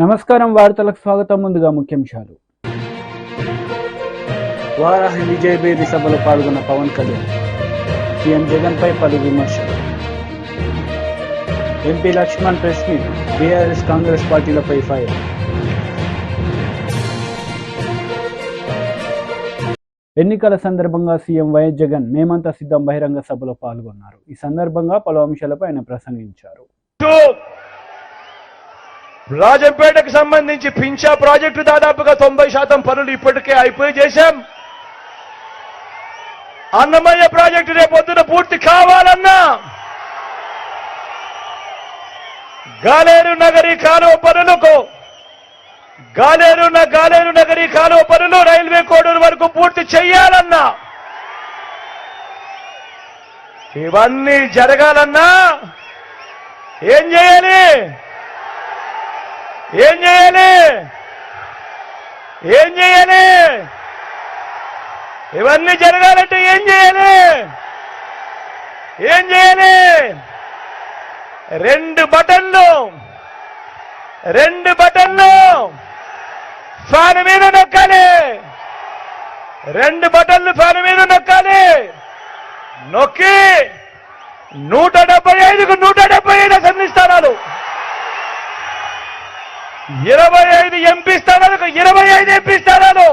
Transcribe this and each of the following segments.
నమస్కారం వార్తలకు స్వాగతం. ముందుగా ముఖ్యాంశాలు. వారాహి విజయభేరి సభలో పాల్గొన్న పవన్ కళ్యాణ్, సీఎం జగన్పై పలు విమర్శలు. MP Laxman press meet, BRS Congress పార్టీలపై ఫైర్. ఎన్నికల సందర్భంగా సీఎం వైఎస్ జగన్ మేమంతా సిద్ధం బహిరంగ సభలో పాల్గొన్నారు. ఈ సందర్భంగా పలు అంశాలపై ఆయన ప్రసంగించారు. రాజంపేటకు సంబంధించి పింఛా ప్రాజెక్టు దాదాపుగా 90% పనులు ఇప్పటికే అయిపోయి చేశాం. అన్నమయ్య ప్రాజెక్టు రేపొద్దున పూర్తి కావాలన్నా గాలేరు నగరీ కాలువ పనులకు గాలేరు నగరీ కాలువ పనులు రైల్వే కోడూరు వరకు పూర్తి చెయ్యాలన్నా, ఇవన్నీ జరగాలన్నా ఏం చేయాలి? ఇవన్నీ జరగాలంటే ఏం చేయాలి? రెండు బటన్లు ఫ్యాన్ మీద నొక్కాలి. రెండు బటన్లు ఫ్యాన్ మీద నొక్కాలి. నొక్కి 175కు 175 అసెంబ్లీ స్థానాలు, 25 ఎంపీ స్థానాలకు 25 ఎంపీ స్థానాలు,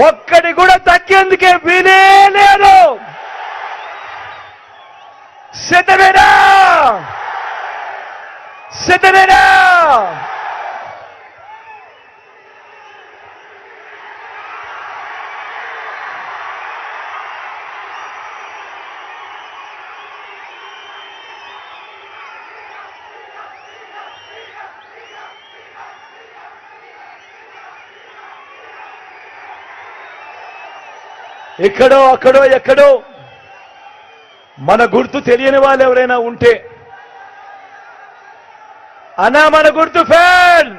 ఒక్కటి కూడా తగ్గేందుకే వీలే లేదు. సిద్ధమేనా? ఇక్కడో అక్కడో ఎక్కడో మన గుర్తు తెలియని వాళ్ళు ఎవరైనా ఉంటే, అన్నా మన గుర్తు ఫ్యాన్,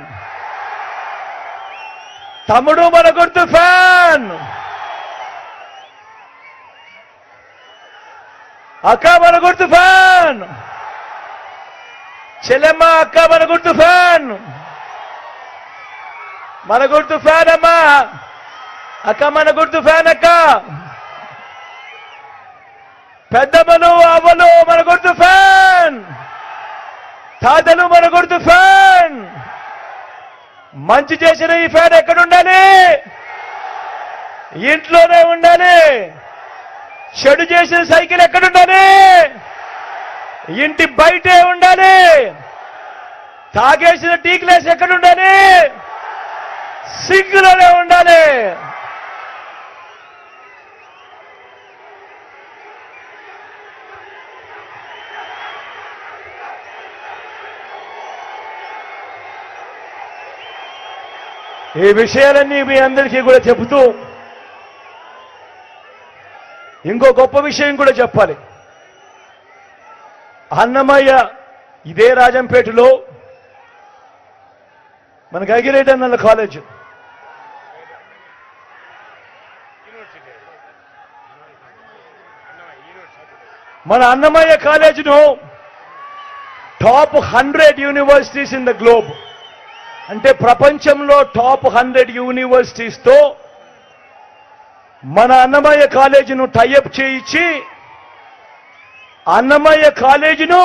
తమ్ముడు మన గుర్తు ఫ్యాన్, అక్క మన గుర్తు ఫ్యాన్, చెల్లెమ్మ అక్క మన గుర్తు ఫ్యాన్, మన గుర్తు ఫ్యాన్ అమ్మా, అక్క మన గుర్తు ఫ్యాన్, అక్క పెద్దమ్మలు అవ్వలు మన గుర్తు ఫ్యాన్, తాతలు మన గుర్తు ఫ్యాన్. మంచి చేసిన ఈ ఫ్యాన్ ఎక్కడుండాలి? ఇంట్లోనే ఉండాలి. చెడు చేసిన సైకిల్ ఎక్కడుండాలి? ఇంటి బయటే ఉండాలి. తాగేసిన టీ గ్లాస్ ఎక్కడుండాలి? సింక్లోనే ఉండాలి. ఈ విషయాలన్నీ మీ అందరికీ కూడా చెబుతూ ఇంకో గొప్ప విషయం కూడా చెప్పాలి. అన్నమయ్య ఇదే రాజంపేటలో మనకి అగిరేట్ అన్న కాలేజ్, మన అన్నమయ్య కాలేజీను top 100 universities in the globe, అంటే ప్రపంచంలో టాప్ 100 యూనివర్సిటీస్ తో మన అన్నమయ్య కాలేజీను టైఅప్ చేయించి అన్నమయ్య కాలేజీను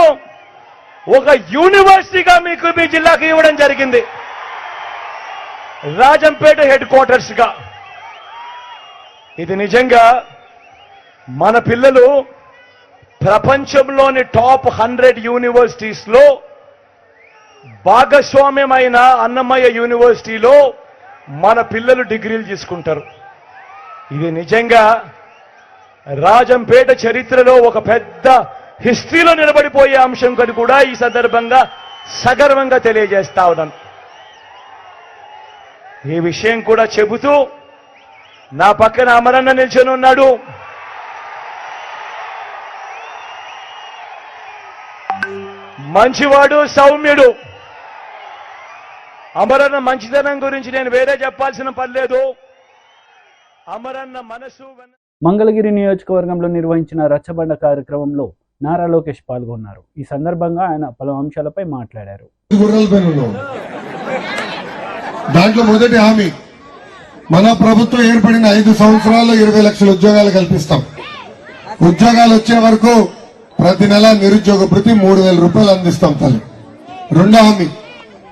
ఒక యూనివర్సిటీగా మీకు మీ జిల్లాకు ఇవ్వడం జరిగింది, రాజంపేట హెడ్ క్వార్టర్స్ గా. ఇది నిజంగా మన పిల్లలు ప్రపంచంలోని టాప్ 100 యూనివర్సిటీస్ లో భాగస్వామ్యమైన అన్నమయ్య యూనివర్సిటీలో మన పిల్లలు డిగ్రీలు తీసుకుంటారు. ఇది నిజంగా రాజంపేట చరిత్రలో ఒక పెద్ద హిస్టరీలో నిలబడిపోయే అంశం కని కూడా ఈ సందర్భంగా సగర్వంగా తెలియజేస్తా ఉన్నాను. ఈ విషయం కూడా చెబుతూ నా పక్కన అమరన్న నిల్చొని ఉన్నాడు. మంచివాడు, సౌమ్యుడు. అమరన్న మంచితనం గురించి నేను వేరే చెప్పాల్సిన పని లేదు. అమరన్న మనసు. మంగళగిరి నియోజకవర్గంలో నిర్వహించిన రచ్చబండ కార్యక్రమంలో నారా లోకేష్ పాల్గొన్నారు. ఈ సందర్భంగా ఆయన పలు అంశాలపై మాట్లాడారు. దాంట్లో మొదటి హామీ, మన ప్రభుత్వం ఏర్పడిన 5 సంవత్సరాల్లో 20 లక్షల ఉద్యోగాలు కల్పిస్తాం. ఉద్యోగాలు వచ్చే వరకు ప్రతి నెల నిరుద్యోగ భృతి 3,000 రూపాయలు అందిస్తాం తల్లి. రెండో హామీ,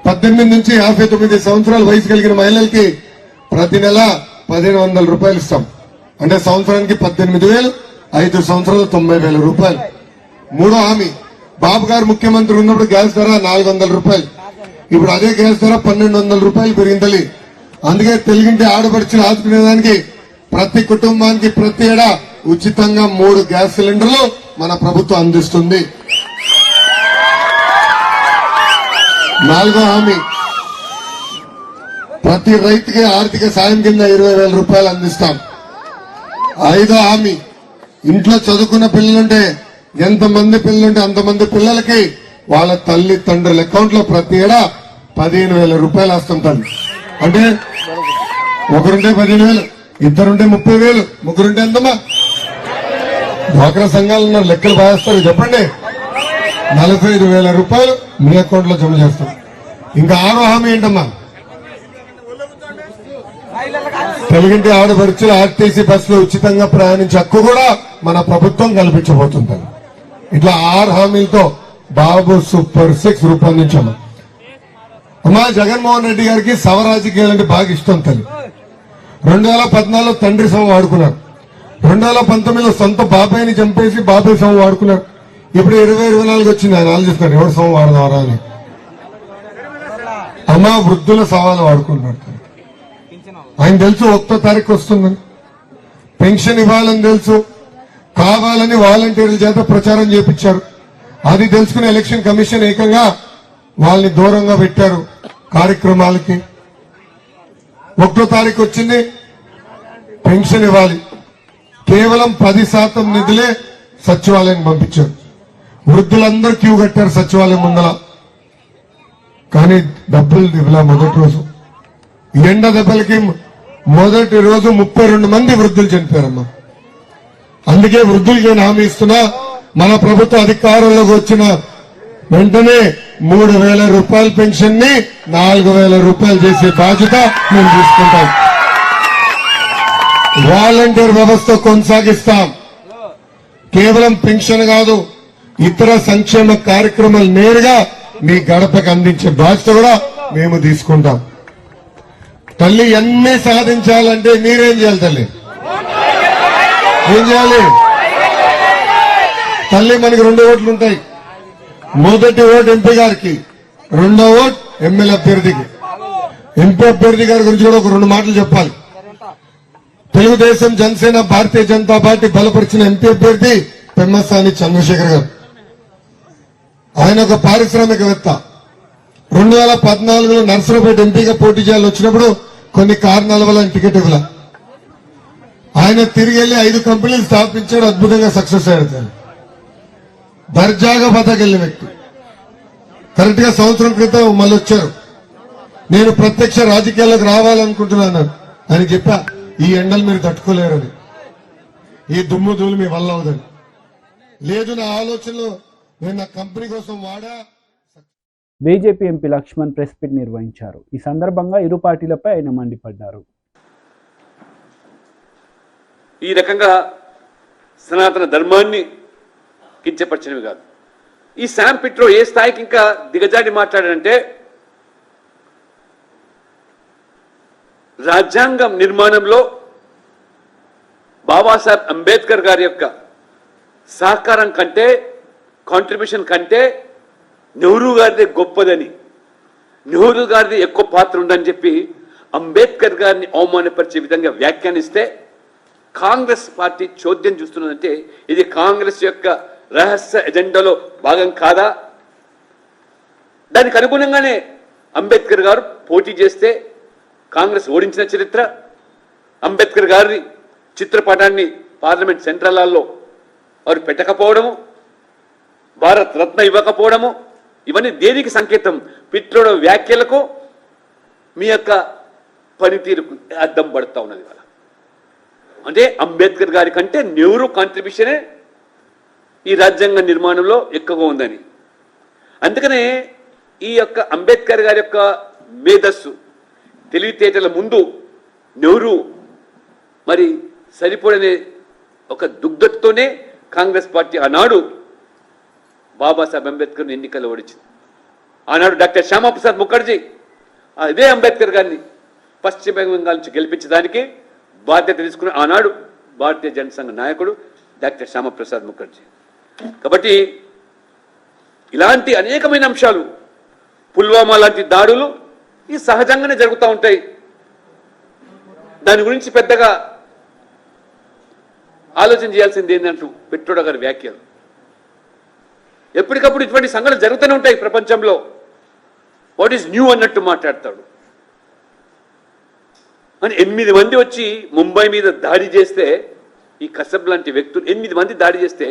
18 నుంచి 59 సంవత్సరాల వయసు కలిగిన మహిళలకి ప్రతి నెల 1,500 రూపాయలు ఇస్తాం. అంటే సంవత్సరానికి 18,000, 5 సంవత్సరాలు 90,000 రూపాయలు. మూడో హామీ, బాబు గారు ముఖ్యమంత్రి ఉన్నప్పుడు గ్యాస్ ధర 400 రూపాయలు, ఇప్పుడు అదే గ్యాస్ ధర 1,200 రూపాయలు పెరిగింది. అందుకే తెలుగింటి ఆడపడిచిన ఆదుకునేదానికి ప్రతి కుటుంబానికి ప్రతి ఏడా ఉచితంగా 3 గ్యాస్ సిలిండర్లు మన ప్రభుత్వం అందిస్తుంది. నాలుగో హామీ, ప్రతి రైతుకి ఆర్థిక సాయం కింద 20,000 రూపాయలు అందిస్తాం. ఐదో హామీ, ఇంట్లో చదువుకున్న పిల్లలుంటే ఎంతమంది పిల్లలుంటే అంతమంది పిల్లలకి వాళ్ళ తల్లి తండ్రుల అకౌంట్ లో ప్రతి ఏడా 15,000 రూపాయలు వేస్తాం తల్లి. అంటే ఒకరుంటే 15,000, ఇద్దరుంటే 30,000, ముగ్గురుంటే ఎంతమ్మా? డ్వాక్రా సంఘాలు ఉన్నారు, లెక్కలు బాగేస్తారు. చెప్పండి, 45,000 రూపాయలు మీ అకౌంట్ లో జమ చేస్తాం. ఇంకా ఆరో హామీ ఏంటమ్మా? తెలుగింటి ఆడపడుచులు ఆర్టీసీ బస్సులో ఉచితంగా ప్రయాణించే హక్కు కూడా మన ప్రభుత్వం కల్పించబోతుంది. ఇట్లా 6 హామీలతో బాబు సూపర్ 6 రూపొందించాము. అమ్మా, జగన్మోహన్ రెడ్డి గారికి శవ రాజకీయాలంటే బాగా ఇష్టం తల్లి. 2014లో తండ్రి శవం వాడుకున్నారు. 2019లో సొంత బాబాయిని చంపేసి బాబాయ్ శవం వాడుకున్నారు. ఇప్పుడు 2024 వచ్చింది, ఆయన ఆలోచిస్తున్నారు ఎవరు శవం వాడదారా అని. అమ్మా, వృద్ధుల శవాలు వాడుకుంటున్నారు. ఆయన తెలుసు 1వ తారీఖు వస్తుందని, పెన్షన్ ఇవ్వాలని తెలుసు, కావాలని వాలంటీర్ల చేత ప్రచారం చేపించారు. అది తెలుసుకుని ఎలక్షన్ కమిషన్ ఏకంగా వాళ్ళని దూరంగా పెట్టారు కార్యక్రమాలకి. 1వ తారీఖు వచ్చింది, పెన్షన్ ఇవ్వాలి. కేవలం 10% నిధులే సచివాలయం పంపించారు. వృద్ధులందరూ క్యూ కట్టారు సచివాలయం ముందల, కానీ డబ్బులు ఇవ్వలా. మొదటి రోజు ఎండ దెబ్బలకి మొదటి రోజు 32 మంది వృద్ధులు చనిపోయారమ్మా. అందుకే వృద్ధులకి నేను హామీ ఇస్తున్నా, మన ప్రభుత్వ అధికారంలోకి వచ్చిన వెంటనే 3,000 రూపాయల పెన్షన్ ని 4,000 రూపాయలు చేసే బాధ్యత మేము తీసుకుంటాం. వాలంటీర్ వ్యవస్థ కొనసాగిస్తాం. కేవలం పెన్షన్ కాదు, ఇతర సంక్షేమ కార్యక్రమాలు నేరుగా మీ గడపకు అందించే బాధ్యత కూడా మేము తీసుకుంటాం. తల్లి, ఎన్ని సాధించాలంటే మీరేం చేయాలి తల్లి? ఏం చేయాలి తల్లి? మనకి 2 ఓట్లు ఉంటాయి. మొదటి ఓటు ఎంపీ గారికి, రెండో ఓటు ఎమ్మెల్యే అభ్యర్థికి. ఎంపీ అభ్యర్థి గారి గురించి కూడా ఒక 2 మాటలు చెప్పాలి. తెలుగుదేశం, జనసేన, భారతీయ జనతా పార్టీ బలపరిచిన ఎంపీ అభ్యర్థి పెమ్మసాని చంద్రశేఖర్ గారు. ఆయన ఒక పారిశ్రామికవేత్త. 2014లో నర్సరావుపేట ఎంపీగా పోటీ చేయాలని వచ్చినప్పుడు కొన్ని కారణాల వల్ల టికెట్ ఇవ్వాల. ఆయన తిరిగి వెళ్లి 5 కంపెనీలు స్థాపించాడు, అద్భుతంగా సక్సెస్ అయ్యాడు. దర్జాగా బతకెళ్లిన వ్యక్తి. కరెక్ట్ గా సంవత్సరం క్రితం మళ్ళీ వచ్చారు. నేను ప్రత్యక్ష రాజకీయాల్లోకి రావాలనుకుంటున్నాను అని చెప్పా. ఈ ఎండలు మీరు తట్టుకోలేరని, ఈ దుమ్ము ధూళి మీ వల్ల అవదని. లేదు, నా ఆలోచనలు నేను నా కంపెనీ కోసం వాడా. BJP MP Laxman press meet నిర్వహించారు. ఈ సందర్భంగా ఇరు పార్టీలపై ఆయన మండిపడ్డారు. ఈ రకంగా సనాతన ధర్మాన్ని కించపరిచినవి కాదు. ఈ శామ్ పిట్రో ఏ స్థాయికి ఇంకా దిగజాడి మాట్లాడాడంటే, రాజ్యాంగం నిర్మాణంలో బాబాసాహెబ్ అంబేద్కర్ గారి యొక్క సహకారం కంటే, కాంట్రిబ్యూషన్ కంటే నెహ్రూ గారిది గొప్పదని, నెహ్రూ గారిది ఎక్కువ పాత్ర ఉందని చెప్పి అంబేద్కర్ గారిని అవమానపరిచే విధంగా వ్యాఖ్యానిస్తే కాంగ్రెస్ పార్టీ చోద్యం చూస్తున్నదంటే ఇది కాంగ్రెస్ యొక్క రహస్య ఎజెండాలో భాగం కాదా? దానికి అనుగుణంగానే అంబేద్కర్ గారు పోటీ చేస్తే కాంగ్రెస్ ఓడించిన చరిత్ర, అంబేద్కర్ గారి చిత్రపటాన్ని పార్లమెంట్ సెంట్రల్ హాల్లో వారు పెట్టకపోవడము, భారత్ రత్న ఇవ్వకపోవడము, ఇవన్నీ దేనికి సంకేతం? పిట్రోడ వ్యాఖ్యలకు మీ యొక్క పనితీరుకు అద్దం పడుతూ ఉన్నది. అంటే అంబేద్కర్ గారి కంటే నెహ్రూ కాంట్రిబ్యూషనే ఈ రాజ్యాంగ నిర్మాణంలో ఎక్కువగా ఉందని. అందుకనే ఈ యొక్క అంబేద్కర్ గారి యొక్క మేధస్సు తెలివితేటల ముందు నెహ్రూ మరి సరిపడనే ఒక దుగ్ధతతోనే కాంగ్రెస్ పార్టీ ఆనాడు బాబాసాహెబ్ అంబేద్కర్ ఎన్నికల్లో ఓడించింది. ఆనాడు డాక్టర్ శ్యామాప్రసాద్ ముఖర్జీ అదే అంబేద్కర్ గారిని పశ్చిమ బెంగాల్ నుంచి గెలిపించడానికి బాధ్యత తీసుకున్న ఆనాడు భారతీయ జనసంఘ నాయకుడు డాక్టర్ శ్యామాప్రసాద్ ముఖర్జీ. కాబట్టి ఇలాంటి అనేకమైన అంశాలు, పుల్వామా లాంటి దాడులు ఈ సహజంగానే జరుగుతూ ఉంటాయి. దాని గురించి పెద్దగా ఆలోచన చేయాల్సింది ఏంటంటూ పెట్రోడా గారి వ్యాఖ్యలు. ఎప్పటికప్పుడు ఇటువంటి సంఘటనలు జరుగుతూనే ఉంటాయి ప్రపంచంలో. వాట్ ఈజ్ న్యూ అన్నట్టు మాట్లాడతాడు. అని 8 మంది వచ్చి ముంబై మీద దాడి చేస్తే, ఈ కసబ్ లాంటి వ్యక్తులు 8 మంది దాడి చేస్తే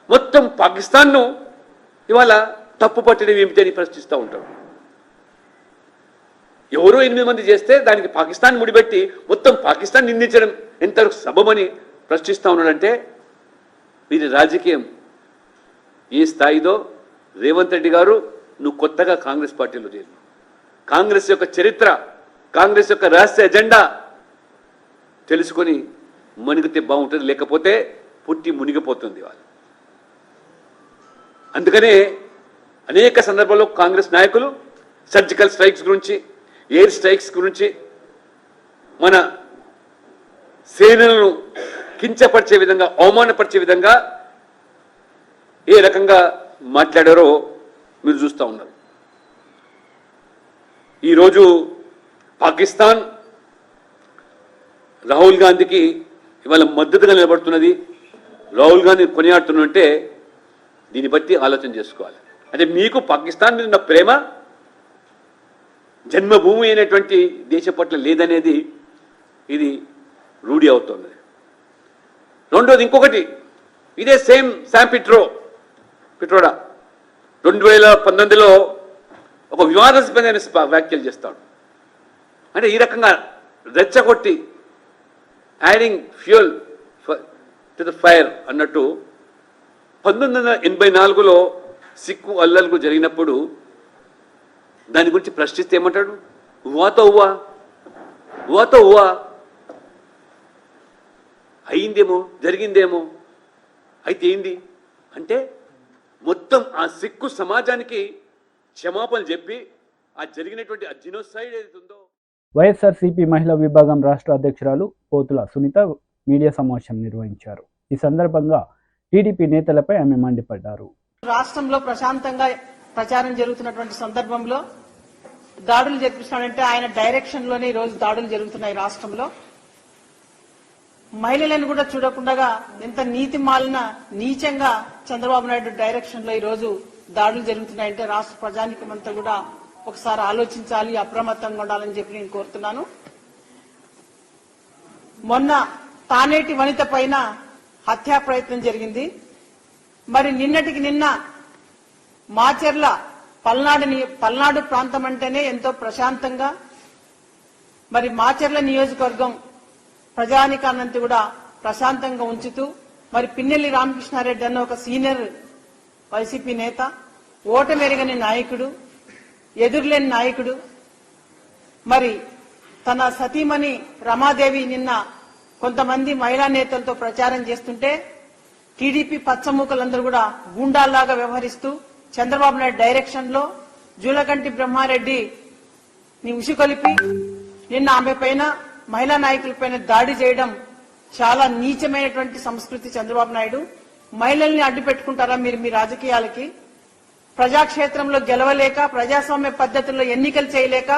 మొత్తం పాకిస్తాన్ను ఇవాళ తప్పు పట్టడం ఏమిటి అని ప్రశ్నిస్తూ ఉంటాడు. ఎవరో 8 మంది చేస్తే దానికి పాకిస్తాన్ ముడిపెట్టి మొత్తం పాకిస్తాన్ నిందించడం ఎంతవరకు సబమని ప్రశ్నిస్తూ ఉన్నాడంటే వీరి రాజకీయం ఏ స్థాయిదో. రేవంత్ రెడ్డి గారు, నువ్వు కొత్తగా కాంగ్రెస్ పార్టీలో చేరు. కాంగ్రెస్ యొక్క చరిత్ర, కాంగ్రెస్ యొక్క రహస్య ఎజెండా తెలుసుకొని మునిగితే బాగుంటుంది, లేకపోతే పుట్టి మునిగిపోతుంది వాళ్ళు. అందుకనే అనేక సందర్భాల్లో కాంగ్రెస్ నాయకులు సర్జికల్ స్ట్రైక్స్ గురించి, ఎయిర్ స్ట్రైక్స్ గురించి, మన సేనలను కించపరిచే విధంగా, అవమానపరిచే విధంగా ఏ రకంగా మాట్లాడారో మీరు చూస్తూ ఉన్నారు. ఈరోజు పాకిస్తాన్ రాహుల్ గాంధీకి ఇవాళ మద్దతుగా నిలబడుతున్నది, రాహుల్ గాంధీ కొనియాడుతున్నంటే దీన్ని బట్టి ఆలోచన చేసుకోవాలి. అంటే మీకు పాకిస్తాన్ మీద ఉన్న ప్రేమ జన్మభూమి అయినటువంటి దేశం పట్ల లేదనేది ఇది రూఢి అవుతుంది. రెండోది ఇంకొకటి, ఇదే సేమ్ శామ్ పిట్రోడా 2019లో ఒక వివాదాస్పదమైన వ్యాఖ్యలు చేస్తాడు. అంటే ఈ రకంగా రెచ్చగొట్టి adding fuel to the fire అన్నట్టు 1984లో సిక్కు అల్లర్లు జరిగినప్పుడు దాని గురించి ప్రశ్నిస్తే ఏమంటాడు, ఉవాతో ఉవా అయిందేమో, జరిగిందేమో, అయితే ఏంది అంటే మొత్తం ఆ సిక్కు సమాజానికి క్షమాపణ చెప్పి ఆ జరిగినటువంటి ఆ జినోసైడ్ ఏదైతే ఉందో. వైఎస్ఆర్సీపీ మహిళా విభాగం రాష్ట్ర అధ్యక్షురాలు పోతుల సునీత మీడియా సమావేశం నిర్వహించారు. ఈ సందర్భంగా టీడీపీ నేతలపై ఆమె మండిపడ్డారు. రాష్ట్రంలో ప్రశాంతంగా ప్రచారం జరుగుతున్నటువంటి సందర్భంలో దాడులు జరిపిస్తున్నాడంటే ఆయన డైరెక్షన్ లోనే ఈ రోజు దాడులు జరుగుతున్నాయి రాష్ట్రంలో. మహిళలను కూడా చూడకుండా ఎంత నీతి మాలిన నీచంగా చంద్రబాబు నాయుడు డైరెక్షన్ లో ఈ రోజు దాడులు జరుగుతున్నాయంటే రాష్ట్ర ప్రజానికం అంతా కూడా ఒకసారి ఆలోచించాలి, అప్రమత్తంగా ఉండాలని చెప్పి నేను కోరుతున్నాను. మొన్న తానేటి వనిత పైన హత్యా ప్రయత్నం జరిగింది. మరి నిన్నటికి నిన్న మాచెర్ల పల్నాడు ప్రాంతం అంటేనే ఎంతో ప్రశాంతంగా, మరి మాచెర్ల నియోజకవర్గం ప్రజానికాన్నంతా కూడా ప్రశాంతంగా ఉంచుతూ, మరి పిన్నెల్లి రామకృష్ణారెడ్డి అన్న ఒక సీనియర్ వైసీపీ నేత, ఓటమెరగని నాయకుడు, ఎదురులేని నాయకుడు, మరి తన సతీమణి రమాదేవి నిన్న కొంతమంది మహిళా నేతలతో ప్రచారం చేస్తుంటే టీడీపీ పచ్చమూకలందరూ కూడా గూండాల్లాగా వ్యవహరిస్తూ చంద్రబాబు నాయుడు డైరెక్షన్ లో జూలకంటి బ్రహ్మారెడ్డి ని ఉసికొలిపి నిన్న ఆమె పైన, మహిళా నాయకులపైన దాడి చేయడం చాలా నీచమైనటువంటి సంస్కృతి. చంద్రబాబు నాయుడు మహిళల్ని అడ్డు పెట్టుకుంటారా మీరు మీ రాజకీయాలకి? ప్రజాక్షేత్రంలో గెలవలేక, ప్రజాస్వామ్య పద్ధతుల్లో ఎన్నికలు చేయలేక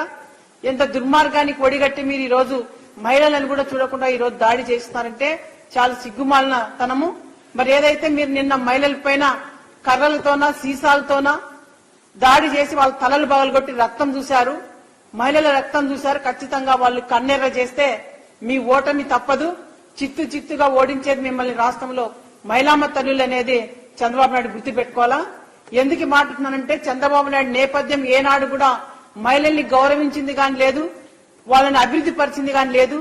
ఎంత దుర్మార్గానికి ఒడిగట్టి మీరు ఈ రోజు మహిళలను కూడా చూడకుండా ఈ రోజు దాడి చేస్తున్నారంటే చాలా సిగ్గుమాలిన తనము. మరి ఏదైతే మీరు నిన్న మహిళల పైన కర్రలతోనా సీసాలతోనా దాడి చేసి వాళ్ళ తలలు పగలగొట్టి రక్తం చూశారు, మహిళల రక్తం చూశారు, ఖచ్చితంగా వాళ్ళు కన్నెర్ర చేస్తే మీ ఓటమి తప్పదు. చిత్తుగా ఓడించేది మిమ్మల్ని రాష్ట్రంలో మహిళామ తల్లులు అనేది చంద్రబాబు నాయుడు గుర్తుపెట్టుకోవాలా. ఎందుకు మాట్లాడుతున్నానంటే చంద్రబాబు నాయుడు నేపథ్యం ఏనాడు కూడా మహిళల్ని గౌరవించింది కానీ లేదు, వాళ్ళని అభివృద్ధి పరిచింది కానీ లేదు.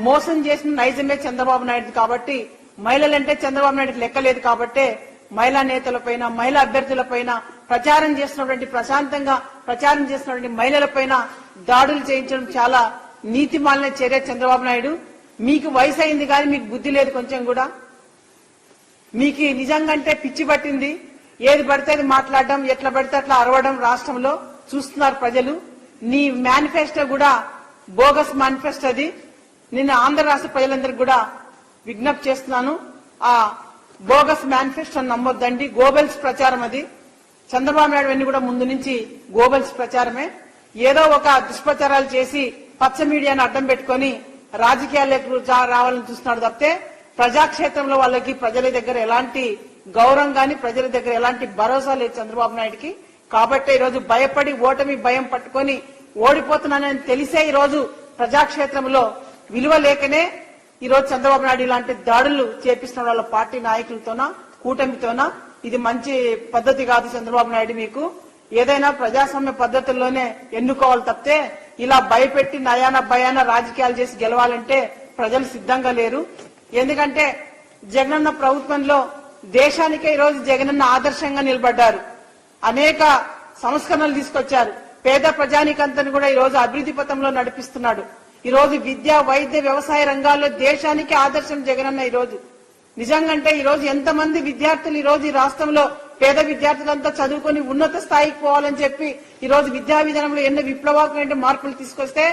మోసం చేసిన నైజమే చంద్రబాబు నాయుడు కాబట్టి, మహిళలంటే చంద్రబాబు నాయుడుకి లెక్కలేదు కాబట్టి మహిళా నేతలపైన, మహిళా అభ్యర్థులపైన, ప్రశాంతంగా ప్రచారం చేస్తున్నటువంటి మహిళలపైన దాడులు చేయించడం చాలా నీతిమాలిన చర్య చంద్రబాబు నాయుడు. మీకు వయసు అయింది కానీ మీకు బుద్ధి లేదు కొంచెం కూడా. మీకు నిజంగంటే పిచ్చి పట్టింది. ఏది పడితే అది మాట్లాడడం, ఎట్లా పడితే అట్లా అరవడం రాష్ట్రంలో చూస్తున్నారు ప్రజలు. నీ మేనిఫెస్టో కూడా బోగస్ మేనిఫెస్టో. అది నిన్న ఆంధ్ర రాష్ట్ర ప్రజలందరికీ కూడా విజ్ఞప్తి చేస్తున్నాను, ఆ బోగస్ మేనిఫెస్టో నమ్మొద్దండి. గోబెల్స్ ప్రచారం అది. చంద్రబాబు నాయుడు అన్ని కూడా ముందు నుంచి గోబెల్స్ ప్రచారమే. ఏదో ఒక దుష్ప్రచారాలు చేసి పచ్చ మీడియాను అడ్డం పెట్టుకుని రాజకీయాలకు రావాలని చూస్తున్నాడు తప్పితే ప్రజాక్షేత్రంలో వాళ్ళకి ప్రజల దగ్గర ఎలాంటి గౌరవం గాని, ప్రజల దగ్గర ఎలాంటి భరోసా లేదు చంద్రబాబు నాయుడుకి. కాబట్టి ఈరోజు భయపడి ఓటమి భయం పట్టుకొని ఓడిపోతున్నానని తెలిసే ఈరోజు ప్రజాక్షేత్రంలో విలువ లేకనే ఈరోజు చంద్రబాబు నాయుడు ఇలాంటి దాడులు చేపిస్తున్న వాళ్ళ పార్టీ నాయకులతోనా, కూటమితోనా. ఇది మంచి పద్ధతి కాదు చంద్రబాబు నాయుడు. మీకు ఏదైనా ప్రజాస్వామ్య పద్ధతుల్లోనే ఎన్నుకోవాలి తప్పితే ఇలా భయపెట్టి నయాన భయాన రాజకీయాలు చేసి గెలవాలంటే ప్రజలు సిద్ధంగా లేరు. ఎందుకంటే జగనన్న ప్రభుత్వంలో దేశానికే ఈరోజు జగనన్న ఆదర్శంగా నిలబడ్డారు. అనేక సంస్కరణలు తీసుకొచ్చారు. పేద ప్రజానికంతని కూడా ఈరోజు అభివృద్ధి పథంలో నడిపిస్తున్నాడు. ఈరోజు విద్య, వైద్య, వ్యవసాయ రంగాల్లో దేశానికి ఆదర్శం జగనన్న. ఈరోజు నిజంగంటే ఈరోజు ఎంతమంది విద్యార్థులు ఈరోజు ఈ రాష్ట్రంలో పేద విద్యార్థులంతా చదువుకొని ఉన్నత స్థాయికి పోవాలని చెప్పి ఈరోజు విద్యా విధానంలో ఎన్నో విప్లవాత్మక మార్పులు తీసుకొస్తే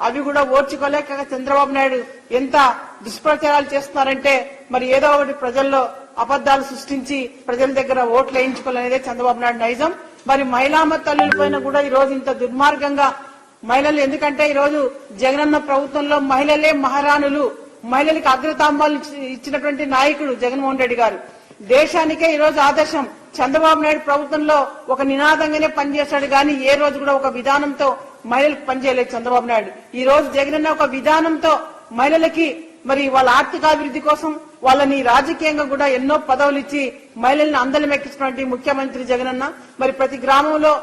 అవి కూడా ఓర్చుకోలేక చంద్రబాబు నాయుడు ఎంత దుష్ప్రచారాలు చేస్తున్నారంటే మరి ఏదో ఒకటి ప్రజల్లో అబద్దాలు సృష్టించి ప్రజల దగ్గర ఓట్లు వేయించుకోవాలనేదే చంద్రబాబు నాయుడు నైజం. మరి మహిళామ తల్లుల పైన కూడా ఈ రోజు ఇంత దుర్మార్గంగా మహిళలు, ఎందుకంటే ఈ రోజు జగనన్న ప్రభుత్వంలో మహిళలే మహారాణులు, మహిళలకు అగ్రతాంబాలు ఇచ్చినటువంటి నాయకుడు జగన్మోహన్ రెడ్డి గారు. దేశానికే ఈ రోజు ఆదర్శం. చంద్రబాబు నాయుడు ప్రభుత్వంలో ఒక నినాదంగానే పనిచేశాడు కానీ ఏ రోజు కూడా ఒక విధానంతో మహిళలకు పనిచేయలేదు చంద్రబాబు నాయుడు. ఈ రోజు జగనన్న ఒక విధానంతో మహిళలకి మరి వాళ్ళ ఆర్థికాభివృద్ధి కోసం వాళ్ళని రాజకీయంగా కూడా ఎన్నో పదవులు ఇచ్చి మహిళల్ని అందలం ఎక్కించినటువంటి ముఖ్యమంత్రి జగనన్న. మరి ప్రతి గ్రామంలో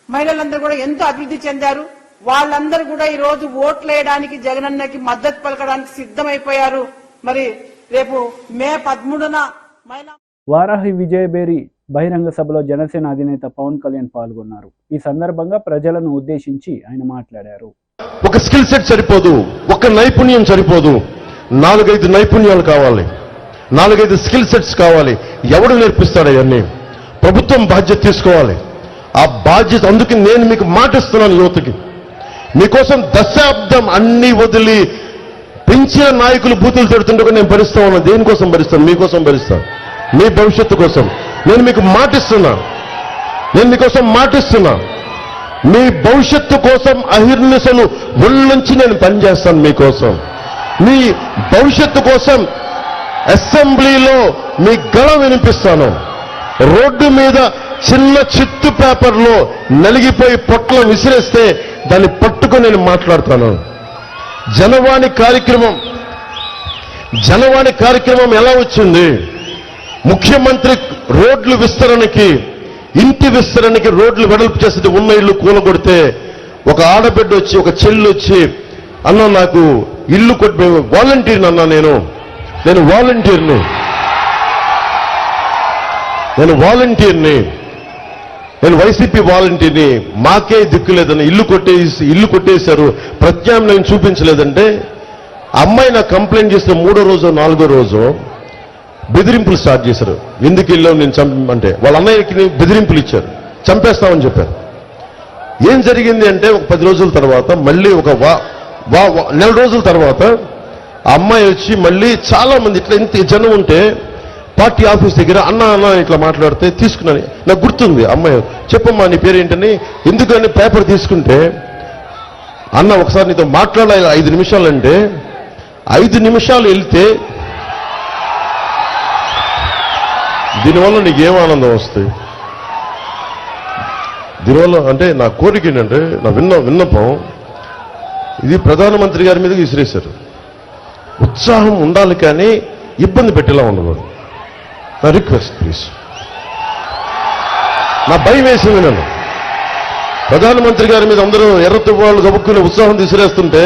మహిళలందరూ కూడా ఎంతో అభివృద్ధి చెందారు. వాళ్ళందరూ కూడా ఈ రోజు ఓట్లు వేయడానికి జగనన్నకి మద్దతు పలకడానికి సిద్ధమైపోయారు. మరి రేపు మే 13న మహిళా వారాహి విజయబేరి బహిరంగ సభలో జనసేన అధినేత పవన్ కళ్యాణ్ పాల్గొన్నారు. ఈ సందర్భంగా ప్రజలను ఉద్దేశించి ఆయన మాట్లాడారు. ఒక స్కిల్ సెట్ సరిపోదు, ఒక నైపుణ్యం సరిపోదు, 4-5 నైపుణ్యాలు కావాలి, 4-5 స్కిల్ సెట్స్ కావాలి. ఎవడు నేర్పిస్తాడు అవన్నీ? ప్రభుత్వం బాధ్యత తీసుకోవాలి. ఆ బాధ్యత, అందుకే నేను మీకు మాటిస్తున్నాను యువతకి, మీకోసం దశాబ్దం అన్ని వదిలి పెంచిన నాయకులు బూతులు తిడుతుంటే నేను భరిస్తా ఉన్నా. దేనికోసం భరిస్తాను? మీకోసం భరిస్తాను, మీ భవిష్యత్తు కోసం. నేను మీకు మాటిస్తున్నా, నేను మీకోసం మాటిస్తున్నా, మీ భవిష్యత్తు కోసం అహిర్నిశలు ఒళ్ళుంచి నేను పనిచేస్తాను మీకోసం. మీ భవిష్యత్తు కోసం అసెంబ్లీలో మీ గళ వినిపిస్తాను. రోడ్డు మీద చిన్న చిత్తు పేపర్లో నలిగిపోయి పొట్ల విసిరేస్తే దాన్ని పట్టుకొని నేను మాట్లాడతాను. జనవాణి కార్యక్రమం ఎలా వచ్చింది? ముఖ్యమంత్రి రోడ్లు విస్తరణకి, ఇంటి విస్తరణకి రోడ్లు వెడల్పు చేస్తే ఉన్న ఇల్లు కూలగొడితే ఒక ఆడబిడ్డ వచ్చి, ఒక చెల్లి వచ్చి, అన్న నాకు ఇల్లు కొట్టి, వాలంటీర్ని అన్నా, నేను వైసీపీ వాలంటీర్ని, మాకే దిక్కు లేదని ఇల్లు కొట్టేశారు, ప్రత్యామ్నాయం చూపించలేదంటే అమ్మాయి నాకు కంప్లైంట్ చేసిన 3వ రోజు 4వ రోజు బెదిరింపులు స్టార్ట్ చేశారు. ఎందుకు వెళ్ళావు నేను చంపమంటే, వాళ్ళ అన్నయ్యకి బెదిరింపులు ఇచ్చారు, చంపేస్తామని చెప్పారు. ఏం జరిగింది అంటే ఒక 10 రోజుల తర్వాత మళ్ళీ ఒక నెల రోజుల తర్వాత ఆ అమ్మాయి వచ్చి మళ్ళీ చాలా మంది ఇట్లా ఇంత జనం ఉంటే పార్టీ ఆఫీస్ దగ్గర అన్న ఇట్లా మాట్లాడితే తీసుకున్నాను. నాకు గుర్తుంది, అమ్మాయి చెప్పమ్మా నీ పేరేంటని. ఎందుకని పేపర్ తీసుకుంటే, అన్న ఒకసారి నీతో మాట్లాడాలి 5 నిమిషాలు అంటే 5 నిమిషాలు వెళ్తే దీనివల్ల నీకేం ఆనందం వస్తుంది? దీనివల్ల అంటే నా కోరిక ఏంటంటే, నా విన్నపం ఇది ప్రధానమంత్రి గారి మీదకి విసిరేశారు. ఉత్సాహం ఉండాలి కానీ ఇబ్బంది పెట్టేలా ఉండకూడదు. నా రిక్వెస్ట్ ప్లీజ్. నా భయం వేసింది. నేను ప్రధానమంత్రి గారి మీద అందరూ ఎర్రతో వాళ్ళు గబుక్కునే ఉత్సాహం విసిరేస్తుంటే,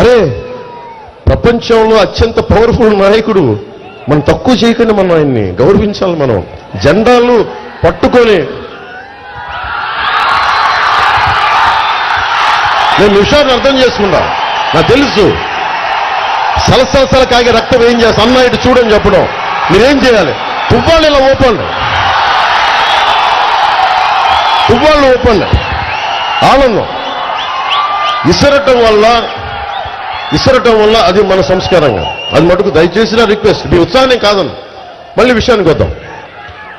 అరే ప్రపంచంలో అత్యంత పవర్ఫుల్ నాయకుడు మనం తక్కువ చేయకుండా మనం ఆయన్ని గౌరవించాలి. మనం జెండాలు పట్టుకొని నేను విషయాన్ని అర్థం చేసుకున్నా. నాకు తెలుసు సలసలసల కాగే రక్తం ఏం చేస్తా అన్న ఇటు చూడని చెప్పడం. మీరేం చేయాలి? తువ్వాళ్ళు ఇలా ఊపండి, తువ్వాళ్ళు ఊపండి. ఆనందం ఇసరటం వల్ల అది మన సంస్కారంగా, అది మటుకు దయచేసి నా రిక్వెస్ట్. మీ ఉత్సాహం కాదను. మళ్ళీ విషయానికి వద్దాం.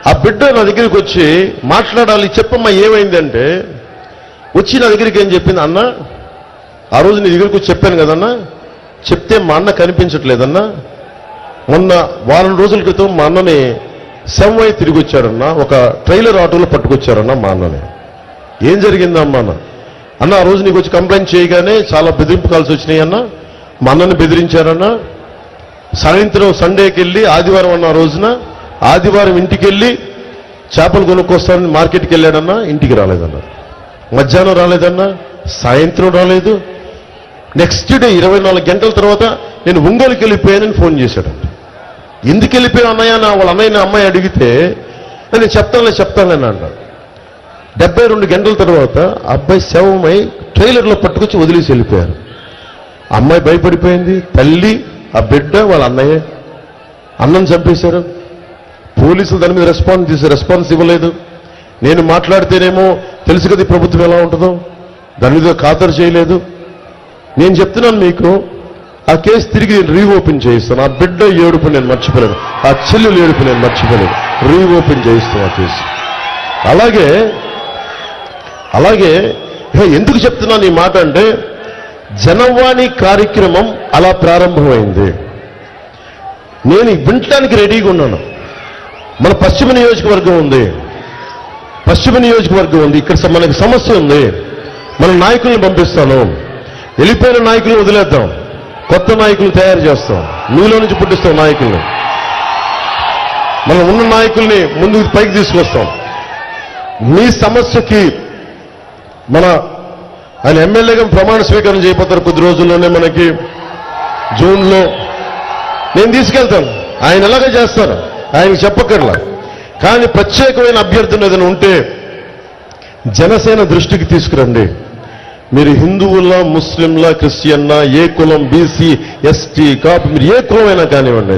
ఆ బిడ్డ నా దగ్గరికి వచ్చి మాట్లాడాలి, చెప్పమ్మా ఏమైందంటే వచ్చి నా దగ్గరికి ఏం చెప్పింది, అన్న ఆ రోజు నీ దగ్గరికి వచ్చి చెప్పాను కదన్నా, చెప్తే మా అన్న కనిపించట్లేదన్నా, మొన్న వారం రోజుల క్రితం మా అన్నని శవమై తిరిగి వచ్చారన్నా, ఒక ట్రైలర్ ఆటోలో పట్టుకొచ్చారన్నా మా అన్నని. ఏం జరిగిందమ్మా అన్న ఆ రోజు నీకు వచ్చి కంప్లైంట్ చేయగానే చాలా బెదిరింపు కాల్సి వచ్చినాయి అన్న, మా అన్నని బెదిరించారన్నా. సాయంత్రం సండేకి వెళ్ళి ఆదివారం అన్న రోజున ఆదివారం ఇంటికి వెళ్ళి చేపలు కొనుక్కొస్తానని మార్కెట్కి వెళ్ళాడన్నా, ఇంటికి రాలేదన్నా. మధ్యాహ్నం రాలేదన్నా, సాయంత్రం రాలేదు. నెక్స్ట్ డే 24 గంటల తర్వాత నేను ఒంగోలుకి వెళ్ళిపోయానని ఫోన్ చేశాడంట. ఎందుకు వెళ్ళిపోయాను అన్నయ్య, వాళ్ళ అన్నయ్య అమ్మాయి అడిగితే నేను చెప్తానులే అన్నాడు. 72 గంటల తర్వాత అబ్బాయి శవమై ట్రైలర్లో పట్టుకొచ్చి వదిలేసి వెళ్ళిపోయారు. అమ్మాయి భయపడిపోయింది, తల్లి ఆ బిడ్డ వాళ్ళ అన్నయ్య. అన్నను చంపేశారు. పోలీసులు దాని మీద రెస్పాన్స్ ఇవ్వలేదు. నేను మాట్లాడితేనేమో తెలుసు కదా ఈ ప్రభుత్వం ఎలా ఉంటుందో, దాని మీద ఖాతరు చేయలేదు. నేను చెప్తున్నాను మీకు, ఆ కేసు తిరిగి నేను రీఓపెన్ చేయిస్తాను. ఆ బిడ్డ ఏడుపు నేను మర్చిపోలేను, ఆ చెల్లెలు ఏడుపు నేను మర్చిపోలేను. రీఓపెన్ చేయిస్తాను ఆ కేసు. అలాగే ఎందుకు చెప్తున్నాను ఈ మాట అంటే, జనవాణి కార్యక్రమం అలా ప్రారంభమైంది. నేను వినటానికి రెడీగా ఉన్నాను. మన పశ్చిమ నియోజకవర్గం ఉంది, ఇక్కడ మనకి సమస్య ఉంది. మన నాయకుల్ని పంపిస్తాను, వెళ్ళిపోయిన నాయకులను వదిలేద్దాం, కొత్త నాయకులు తయారు చేస్తాం, మీలో నుంచి పుట్టిస్తాం నాయకుల్ని. మనం ఉన్న నాయకుల్ని ముందుకు పైకి తీసుకొస్తాం. మీ సమస్యకి ఆయన ఎమ్మెల్యేగా ప్రమాణ స్వీకారం చేయబోతారు కొద్ది రోజుల్లోనే, మనకి జూన్లో. నేను తీసుకెళ్తాను, ఆయన ఎలాగ చేస్తారు ఆయనకు చెప్పక్కర్లా. కానీ ప్రత్యేకమైన అభ్యర్థులు ఏదైనా ఉంటే జనసేన దృష్టికి తీసుకురండి. మీరు హిందువులా, ముస్లింలా, క్రిస్టియన్నా, ఏ కులం, బీసీ, ఎస్టీ, కాపు, మీరు ఏ కులమైనా కానివ్వండి,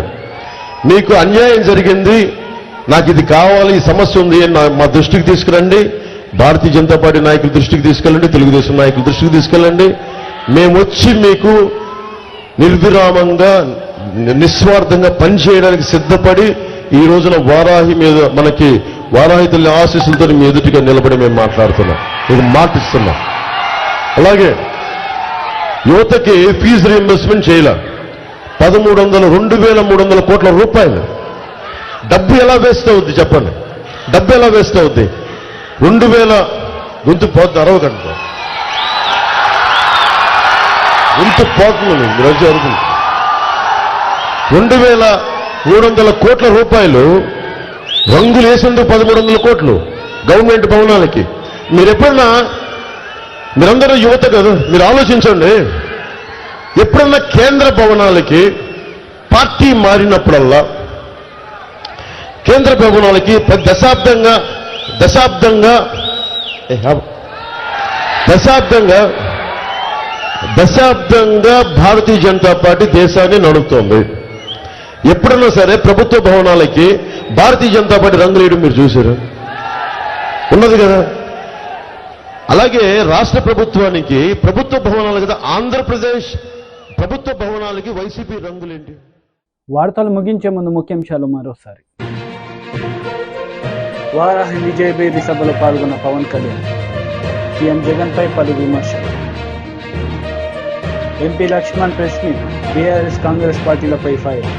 మీకు అన్యాయం జరిగింది, నాకు ఇది కావాలి, ఈ సమస్య ఉంది అని మా దృష్టికి తీసుకురండి. భారతీయ జనతా పార్టీ నాయకుల దృష్టికి తీసుకెళ్ళండి, తెలుగుదేశం నాయకుల దృష్టికి తీసుకెళ్ళండి. మేము వచ్చి మీకు నిర్విరామంగా నిస్వార్థంగా పనిచేయడానికి సిద్ధపడి ఈ రోజున వారాహి మీద మనకి వారాహి తల్లి ఆశీస్సులతో మీ ఎదుటిగా నిలబడి మేము మాట్లాడుతున్నాం, ఇది మాటిస్తున్నాం. అలాగే యువతకి ఫీజు రీయింబర్స్మెంట్ చేయాల 2,300 కోట్ల రూపాయలు. డబ్బు ఎలా వేస్ట్ అవుద్ది చెప్పండి, డబ్బు ఎలా వేస్ట్ అవుద్ది? 2,000 గొంతు పోతుంది, అరవగంట గొంతు పోతుంది ఈరోజు అరుగుతుంది. 2,300 కోట్ల రూపాయలు రంగులు వేసిండు. 1,300 కోట్లు గవర్నమెంట్ భవనాలకి. మీరు ఎప్పుడన్నా, మీరందరూ యువత కదా, మీరు ఆలోచించండి, ఎప్పుడన్నా కేంద్ర భవనాలకి పార్టీ మారినప్పుడల్లా కేంద్ర భవనాలకి దశాబ్దంగా భారతీయ జనతా పార్టీ దేశాన్ని నడుపుతోంది. ఎప్పుడన్నా సరే ప్రభుత్వ భవనాలకి భారతీయ జనతా పార్టీ రంగులు వేయడం మీరు చూశారు? ఉన్నది కదా. అలాగే రాష్ట్ర ప్రభుత్వానికి ప్రభుత్వ భవనాలు కదా, ఆంధ్రప్రదేశ్ ప్రభుత్వ భవనాలకి వైసీపీ రంగులేంటి? వార్తలు ముగించే ముందు ముఖ్యాంశాలు మరోసారి. వారాహి విజయభేరి సభలో పాల్గొన్న పవన్ కళ్యాణ్, సీఎం జగన్పై పలు విమర్శలు. MP Laxman press meet, BRS Congress పార్టీలపై ఫైర్.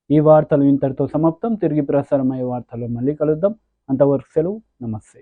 ఈ వార్తలు ఇంతటితో సమాప్తం. తిరిగి ప్రసారమయ్యే వార్తల్లో మళ్ళీ కలుద్దాం. అంతవరకు సెలవు, నమస్తే.